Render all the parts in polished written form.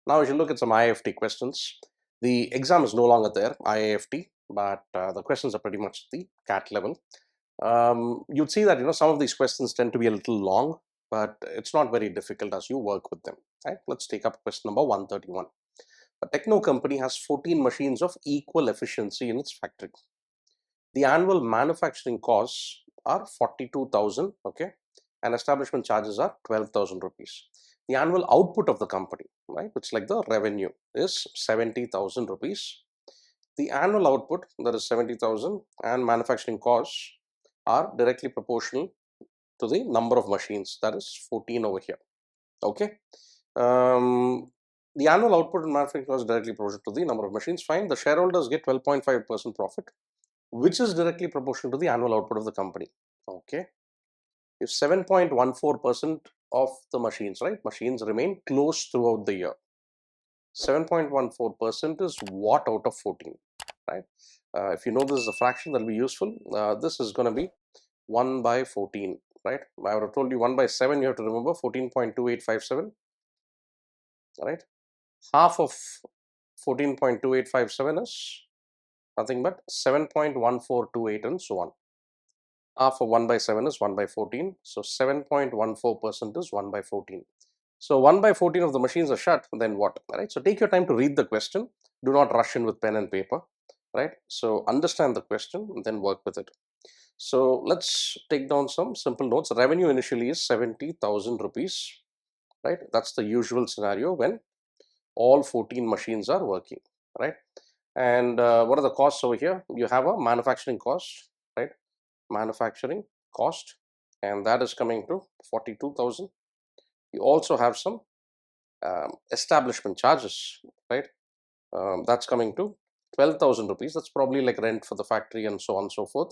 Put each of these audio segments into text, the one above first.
Now, if you look at some IIFT questions, the exam is no longer there, IIFT, but the questions are pretty much the CAT level. You'd see that some of these questions tend to be a little long, but it's not very difficult as you work with them. Right? Let's take up question number 131. A techno company has 14 machines of equal efficiency in its factory. The annual manufacturing costs are 42,000, okay, and establishment charges are 12,000 rupees. The annual output of the company, right, which is like the revenue, is 70,000 rupees. The annual output, that is 70,000, and manufacturing costs are directly proportional to the number of machines, that is 14 over here. Okay. The annual output and manufacturing costs directly proportional to the number of machines. Fine. The shareholders get 12.5% profit, which is directly proportional to the annual output of the company. Okay. If 7.14% of the machines, right, machines remain closed throughout the year, 7.14% is what out of 14, right? If you know this is a fraction, that will be useful. This is going to be 1 by 14, right? I would have told you 1 by 7, you have to remember 14.2857, right? Half of 14.2857 is nothing but 7.1428 and so on. Half of 1 by 7 is 1 by 14. So 7.14% is 1 by 14. So 1 by 14 of the machines are shut, then what? Right? So take your time to read the question. Do not rush in with pen and paper. Right? So understand the question and then work with it. So let's take down some simple notes. Revenue initially is 70,000 rupees. Right? That's the usual scenario when all 14 machines are working. Right? And what are the costs over here? You have a manufacturing cost, right? Manufacturing cost, and that is coming to 42,000. You also have some establishment charges, right? That's coming to 12,000 rupees. That's probably like rent for the factory and so on and so forth,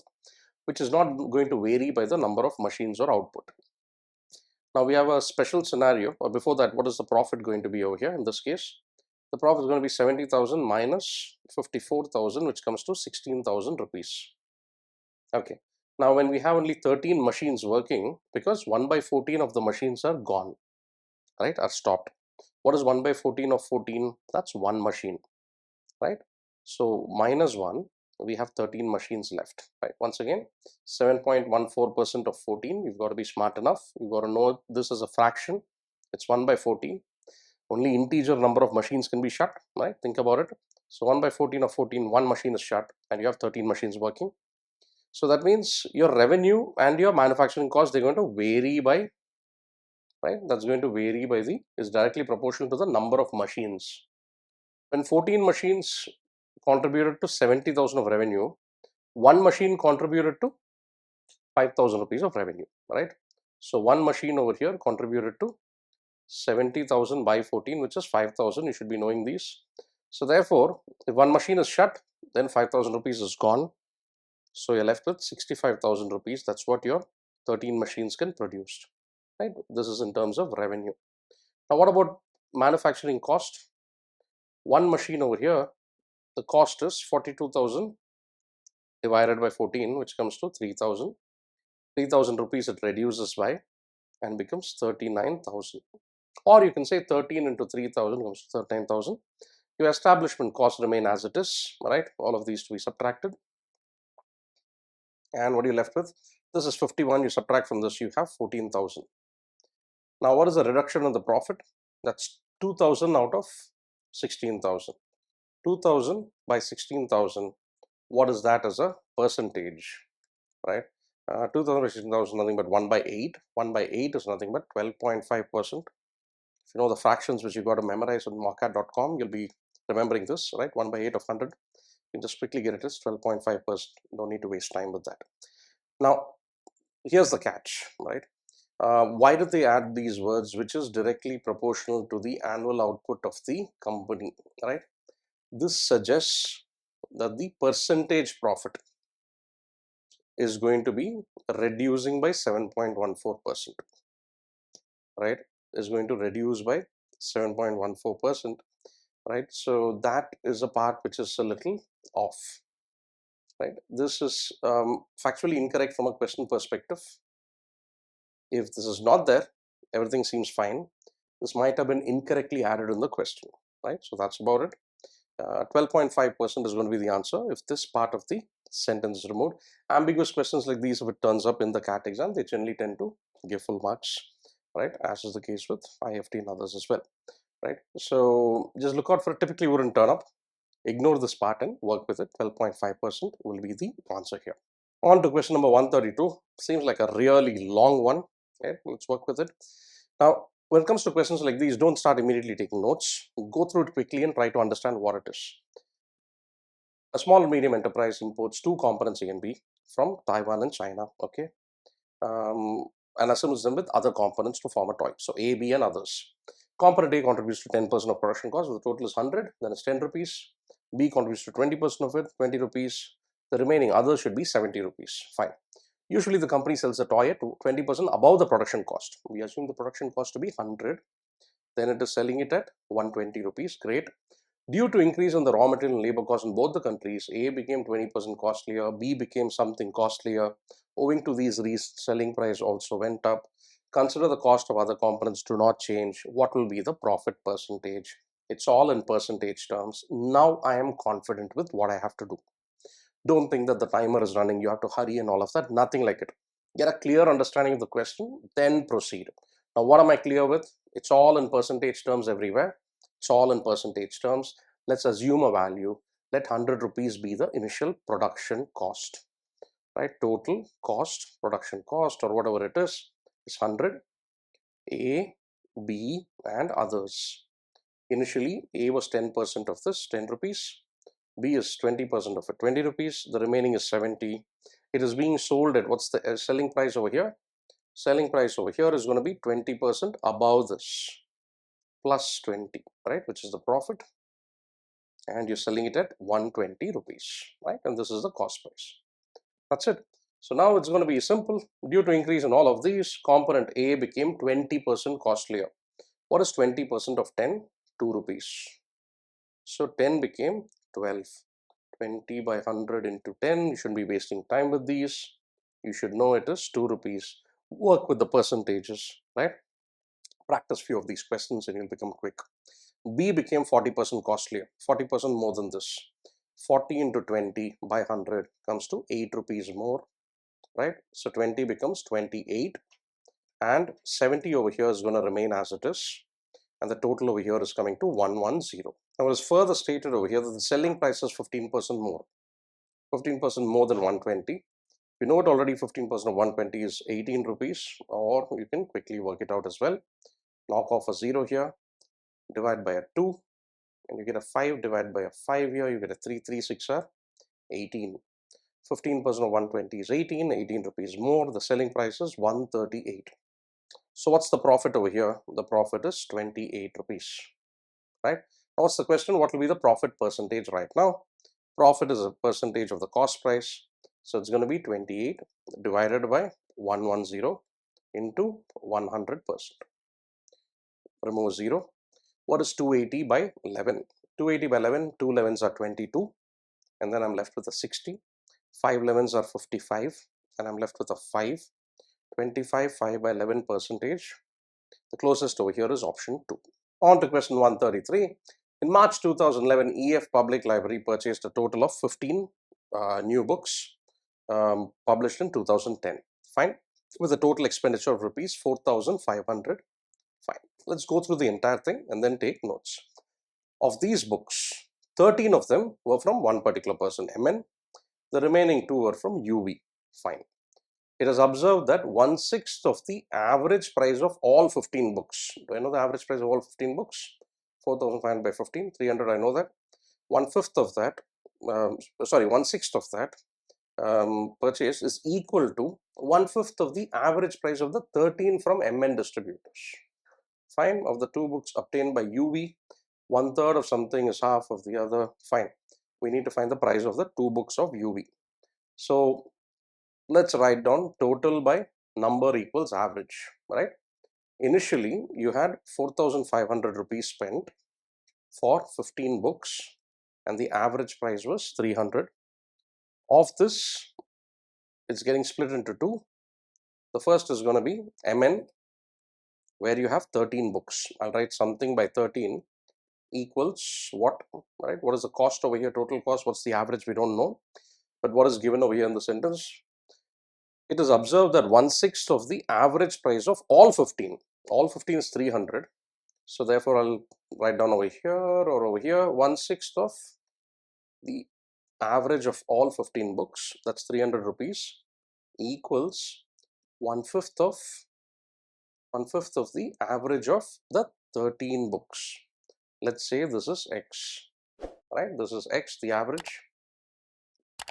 which is not going to vary by the number of machines or output. Now we have a special scenario, or before that, what is the profit going to be over here? In this case, the profit is going to be 70,000 minus 54,000, which comes to 16,000 rupees. Okay. Now, when we have only 13 machines working, because 1 by 14 of the machines are gone, right, are stopped. What is 1 by 14 of 14? That's one machine, right? So, minus 1, we have 13 machines left, right? Once again, 7.14% of 14, you've got to be smart enough. You've got to know this is a fraction. It's 1 by 14. Only integer number of machines can be shut, right? Think about it. So, 1 by 14 of 14, one machine is shut, and you have 13 machines working. So that means your revenue and your manufacturing cost, they're going to vary by, right? That's going to vary by is directly proportional to the number of machines. When 14 machines contributed to 70,000 of revenue, one machine contributed to 5,000 rupees of revenue, right? So one machine over here contributed to 70,000 by 14, which is 5,000. You should be knowing these. So therefore, if one machine is shut, then 5,000 rupees is gone. So you're left with 65,000 rupees. That's what your 13 machines can produce, right? This is in terms of revenue. Now, what about manufacturing cost? One machine over here, the cost is 42,000 divided by 14, which comes to 3,000. 3,000 rupees it reduces by and becomes 39,000. Or you can say 13 into 3,000 comes to 39,000. Your establishment costs remain as it is, right? All of these to be subtracted. And what are you left with? This is 51. You subtract from this, you have 14,000. Now, what is the reduction in the profit? That's 2,000 out of 16,000. 2,000 by 16,000. What is that as a percentage, right? 2,000 by 16,000 nothing but 1 by 8. 1 by 8 is nothing but 12.5%. If you know the fractions which you got to memorize on mockat.com, you'll be remembering this, right? 1 by 8 of 100. You can just quickly get it as 12.5%. Don't need to waste time with that. Now, here's the catch, right? Why did they add these words, which is directly proportional to the annual output of the company, right? This suggests that the percentage profit is going to be reducing by 7.14%, right? Is going to reduce by 7.14%, right? So that is a part which is a little off, right? This is factually incorrect from a question perspective. If this is not there, everything seems fine. This might have been incorrectly added in the question, right? So that's about it. 12.5% is going to be the answer if this part of the sentence is removed. Ambiguous questions like these, if it turns up in the CAT exam, they generally tend to give full marks, right? As is the case with IIFT and others as well, right? So just look out for it. Typically wouldn't turn up. Ignore this part and work with it. 12.5% will be the answer here. On to question number 132. Seems like a really long one. Okay, let's work with it. Now, when it comes to questions like these, don't start immediately taking notes. Go through it quickly and try to understand what it is. A small and medium enterprise imports two components A and B from Taiwan and China, okay, and assembles them with other components to form a toy. So A, B, and others. Component A contributes to 10% of production cost, the total is 100, then it's 10 rupees. B contributes to 20% of it, 20 rupees. The remaining others should be 70 rupees. Fine. Usually the company sells the toy at 20% above the production cost. We assume the production cost to be 100. Then it is selling it at 120 rupees. Great. Due to increase in the raw material and labor cost in both the countries, A became 20% costlier, B became something costlier. Owing to these reasons, selling price also went up. Consider the cost of other components do not change. What will be the profit percentage? It's all in percentage terms. Now I am confident with what I have to do. Don't think that the timer is running, you have to hurry and all of that. Nothing like it. Get a clear understanding of the question, then proceed. Now, what am I clear with? It's all in percentage terms everywhere. It's all in percentage terms. Let's assume a value. Let 100 rupees be the initial production cost, right? Total cost, production cost, or whatever it is 100. A, B, and others. Initially, A was 10% of this, 10 rupees. B is 20% of it, 20 rupees. The remaining is 70. It is being sold at, what's the selling price over here? Selling price over here is going to be 20% above this, plus 20, right? Which is the profit. And you're selling it at 120 rupees, right? And this is the cost price. That's it. So now it's going to be simple. Due to increase in all of these, component A became 20% costlier. What is 20% of 10? 2 rupees. So 10 became 12. 20 by 100 into 10. You shouldn't be wasting time with these. You should know it is 2 rupees. Work with the percentages, right? Practice few of these questions and you'll become quick. B became 40% costlier, 40% more than this. 40 into 20 by 100 comes to 8 rupees more, right? So 20 becomes 28 and 70 over here is going to remain as it is. And the total over here is coming to 110. Now it is further stated over here that the selling price is 15% more. 15% more than 120. You know it already, 15% of 120 is 18 rupees, or you can quickly work it out as well. Knock off a 0 here, divide by a 2, and you get a 5, divide by a 5 here, you get a 3, 3, 6 are 18. 15% of 120 is 18, 18 rupees more, the selling price is 138. So what's the profit over here? The profit is 28 rupees, right? Now what's the question? What will be the profit percentage right now? Profit is a percentage of the cost price. So it's going to be 28 divided by 110 into 100%. Remove 0. What is 280 by 11? 280 by 11, 2 11s are 22. And then I'm left with a 60. 5 11s are 55. And I'm left with a 5. 25, 5 by 11 percentage. The closest over here is option 2. On to question 133. In March 2011, EF Public Library purchased a total of 15 new books published in 2010. Fine. With a total expenditure of rupees 4,500. Fine. Let's go through the entire thing and then take notes. Of these books, 13 of them were from one particular person, MN. The remaining 2 were from UV. Fine. It is observed that 1/6 of the average price of all 15 books. Do I know the average price of all 15 books? 4,500 by 15, 300, I know that. 1/5 of that, 1/6 of that purchase is equal to 1/5 of the average price of the 13 from MN distributors. Fine. Of the 2 books obtained by UV, 1/3 of something is half of the other. Fine. We need to find the price of the 2 books of UV. So let's write down total by number equals average, right? Initially, you had 4,500 rupees spent for 15 books and the average price was 300. Of this, it's getting split into 2. The first is going to be MN where you have 13 books. I'll write something by 13 equals what, right? What is the cost over here? Total cost. What's the average? We don't know. But what is given over here in the sentence? It is observed that 1/6 of the average price of all 15. All 15 is 300. So therefore, I'll write down over here or over here 1/6 of the average of all 15 books. That's 300 rupees equals 1/5 of 1/5 of the average of the 13 books. Let's say this is X, right? This is X, the average,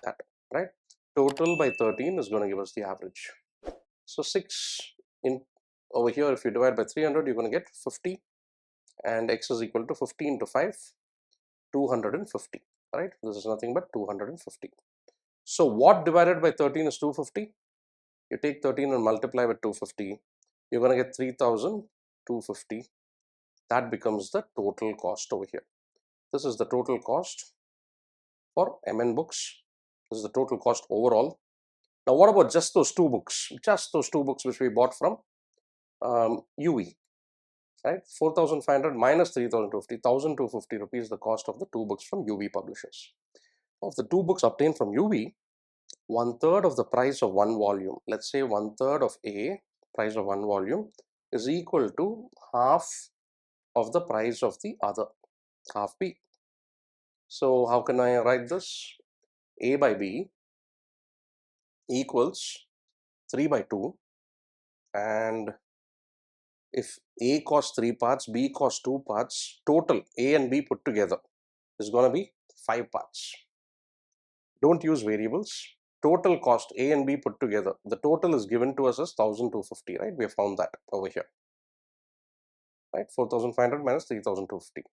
that, right? Total by 13 is going to give us the average. So 6 in over here, if you divide by 300, you're going to get 50, and X is equal to 15 into 5, 250, right? This is nothing but 250. So what divided by 13 is 250? You take 13 and multiply with 250, you're going to get 3,250. That becomes the total cost over here. This is the total cost for MN books. This is the total cost overall. Now, what about just those two books? Just those two books which we bought from UV, right? 4,500 minus 3,250, 1,250 rupees the cost of the two books from UV publishers. Of the two books obtained from UV, 1/3 of the price of one volume, let's say 1/3 of A, price of one volume, is equal to half of the price of the other, half B. So how can I write this? A by B equals 3 by 2, and if A costs 3 parts, B costs 2 parts, total A and B put together is going to be 5 parts. Don't use variables. Total cost A and B put together, the total is given to us as 1,250, right? We have found that over here, right? 4,500 minus 3,250.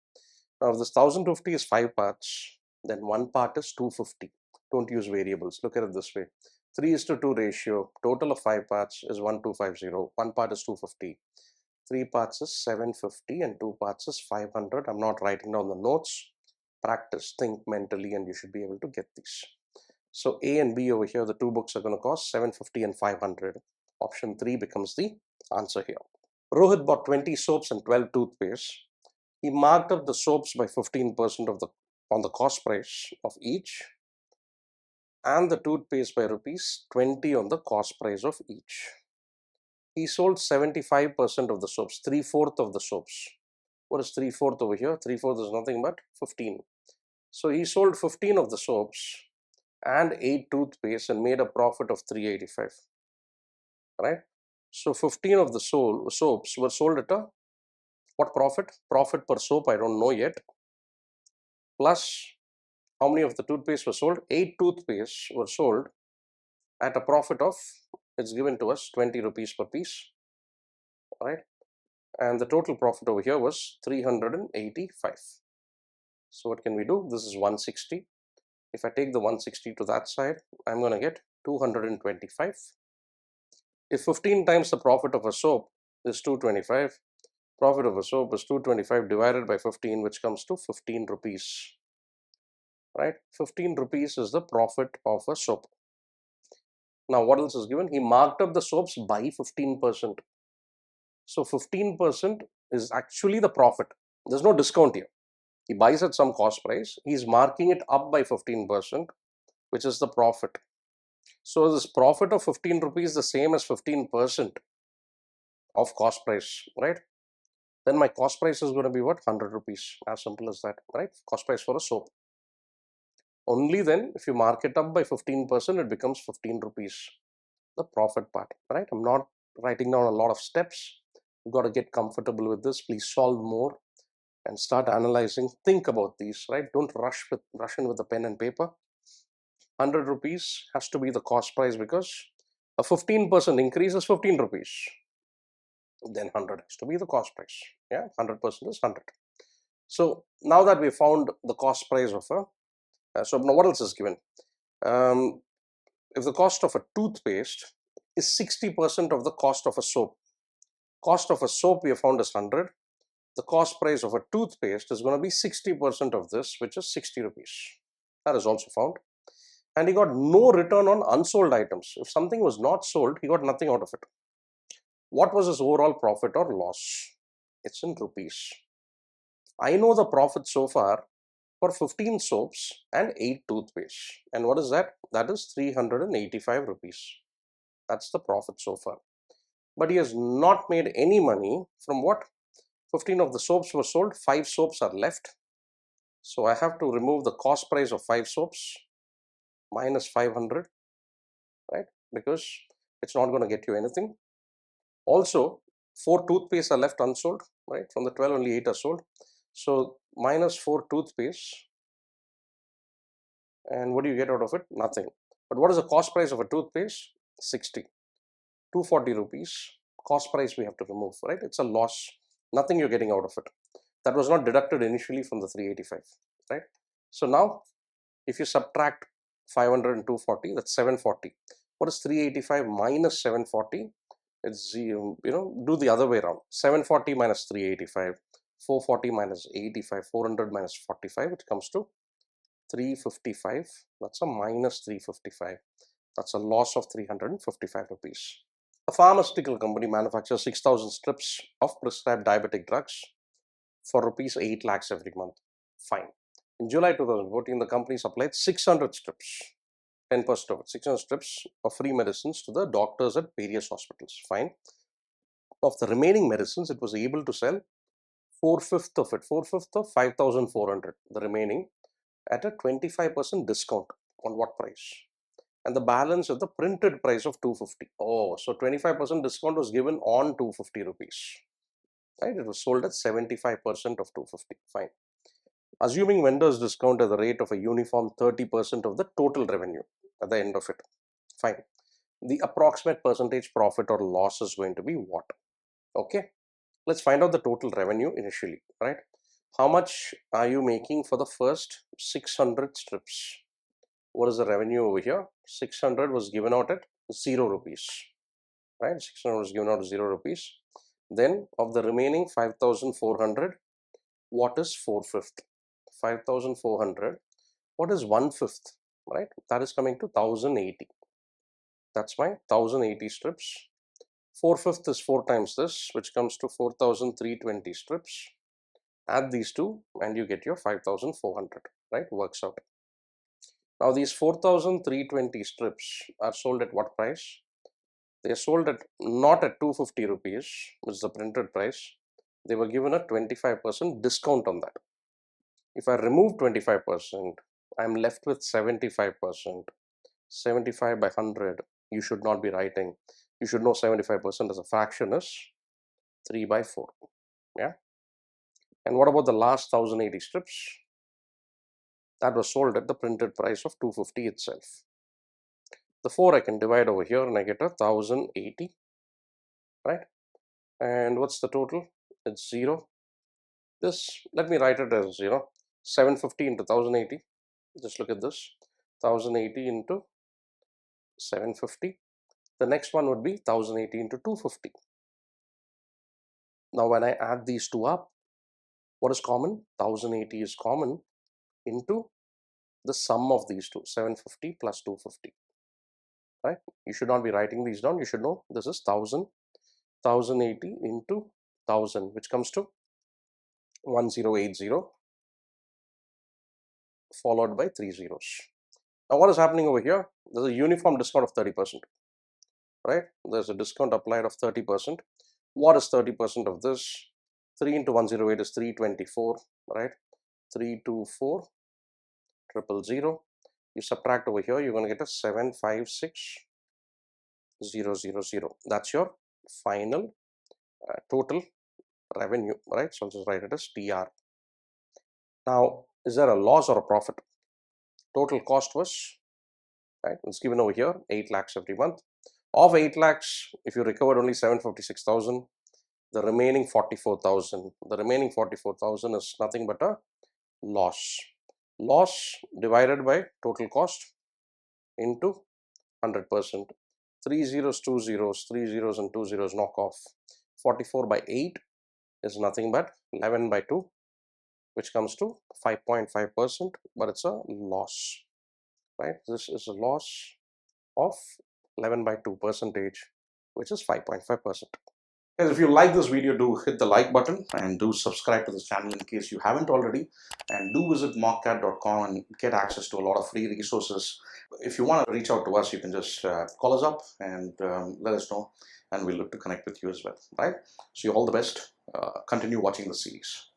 Now, if this 1,050 is 5 parts, then one part is 250. Don't use variables. Look at it this way. 3:2 ratio, total of 5 parts is 1,250. One part is 250. 3 parts is 750 and 2 parts is 500. I'm not writing down the notes. Practice, think mentally, and you should be able to get these. So A and B over here, the two books are going to cost 750 and 500. Option 3 becomes the answer here. Rohit bought 20 soaps and 12 toothpastes. He marked up the soaps by 15% of the on the cost price of each, and the toothpaste by rupees 20 on the cost price of each. He sold 75% of the soaps, 3/4 of the soaps. What is 3/4 over here? 3/4 is nothing but 15. So he sold 15 of the soaps and 8 toothpaste and made a profit of 385. Right? So 15 of the soaps were sold at a what profit? Profit per soap, I don't know yet. Plus, how many of the toothpaste were sold? 8 toothpaste were sold at a profit of, it's given to us, 20 rupees per piece. Right? And the total profit over here was 385. So what can we do? This is 160. If I take the 160 to that side, I'm going to get 225. If 15 times the profit of a soap is 225, profit of a soap is 225 divided by 15, which comes to 15 rupees. Right? 15 rupees is the profit of a soap. Now, what else is given? He marked up the soaps by 15%. So 15% is actually the profit. There's no discount here. He buys at some cost price. He's marking it up by 15%, which is the profit. So this profit of 15 rupees the same as 15% of cost price, right? Then my cost price is going to be what? 100 rupees. As simple as that, right? Cost price for a soap. Only then, if you mark it up by 15%, it becomes 15 rupees. The profit part, right? I'm not writing down a lot of steps. You've got to get comfortable with this. Please solve more and start analyzing. Think about these, right? Don't rush in with the pen and paper. 100 rupees has to be the cost price because a 15% increase is 15 rupees. Then 100 has to be the cost price. Yeah, 100% is 100. So now that we found the cost price of a, so now what else is given? If the cost of a toothpaste is 60% of the cost of a soap, cost of a soap we have found is 100. The cost price of a toothpaste is going to be 60% of this, which is 60 rupees. That is also found. And he got no return on unsold items. If something was not sold, he got nothing out of it. What was his overall profit or loss? It's in rupees. I know the profit so far for 15 soaps and 8 toothpaste. And what is that? That is 385 rupees. That's the profit so far. But he has not made any money from what? 15 of the soaps were sold, 5 soaps are left. So I have to remove the cost price of 5 soaps minus 500, right? Because it's not going to get you anything. Also, 4 toothpaste are left unsold, right? From the 12, only 8 are sold. So minus 4 toothpaste, and what do you get out of it? Nothing. But what is the cost price of a toothpaste? 60. 240 rupees. Cost price we have to remove, right? It's a loss. Nothing you're getting out of it. That was not deducted initially from the 385, right? So now, if you subtract 500 and 240, that's 740. What is 385 minus 740? It's, do the other way around. 740 minus 385, 440 minus 85, 400 minus 45, it comes to 355. That's a minus 355. That's a loss of 355 rupees. A pharmaceutical company manufactures 6,000 strips of prescribed diabetic drugs for rupees 8 lakhs every month. Fine. In July 2014, the company supplied 600 strips, 10% of it, 600 strips of free medicines to the doctors at various hospitals. Fine. Of the remaining medicines, it was able to sell 4/5 of it, 4/5 of 5,400, the remaining, at a 25% discount. On what price? And the balance at the printed price of 250. Oh, so 25% discount was given on 250 rupees. Right? It was sold at 75% of 250. Fine. Assuming vendors discount at the rate of a uniform 30% of the total revenue at the end of it. Fine. The approximate percentage profit or loss is going to be what? Okay. Let's find out the total revenue initially, right? How much are you making for the first 600 strips? What is the revenue over here? 600 was given out at 0 rupees, right? 600 was given out at 0 rupees. Then of the remaining 5,400, what is 4/5? 5,400. What is 1/5? Right? That is coming to 1,080. That's my 1,080 strips. 4/5 is 4 times this, which comes to 4,320 strips. Add these two and you get your 5,400, right? Works out. Now these 4,320 strips are sold at what price? They are sold at not at 250 rupees, which is the printed price. They were given a 25% discount on that. If I remove 25%, I'm left with 75%. 75 by 100, you should not be writing. You should know 75% as a fraction is 3 by 4. Yeah. And what about the last 1,080 strips? That was sold at the printed price of 250 itself. The 4 I can divide over here and I get a 1,080, right? And what's the total? It's 0. This, let me write it as, 750 into 1,080. Just look at this. 1,080 into 750. The next one would be 1,080 into 250. Now when I add these two up, what is common? 1,080 is common into the sum of these two, 750 plus 250. Right? You should not be writing these down. You should know this is 1,000, 1,080 into 1,000, which comes to 1080, followed by 3 zeros. Now what is happening over here? There's a uniform discount of 30%. Right? There's a discount applied of 30%. What is 30% of this? 3 into 108 is 324, right? 324 000. You subtract over here, you're going to get a 756,000. That's your final total revenue, right? So I'll just write it as TR. Now, is there a loss or a profit? Total cost was, right? It's given over here, 8 lakhs every month. Of 8 lakhs, if you recovered only 756,000, the remaining 44,000. The remaining 44,000 is nothing but a loss. Loss divided by total cost into 100%. 3 zeros, 2 zeros, 3 zeros and 2 zeros knock off. 44 by 8 is nothing but 11 by 2, which comes to 5.5%, but it's a loss, right? This is a loss of 11 by 2 percentage, which is 5.5%. Guys, if you like this video, do hit the like button and do subscribe to this channel in case you haven't already. And do visit mockat.com and get access to a lot of free resources. If you want to reach out to us, you can just call us up and let us know. And we'll look to connect with you as well. Right? So you all the best. Continue watching the series.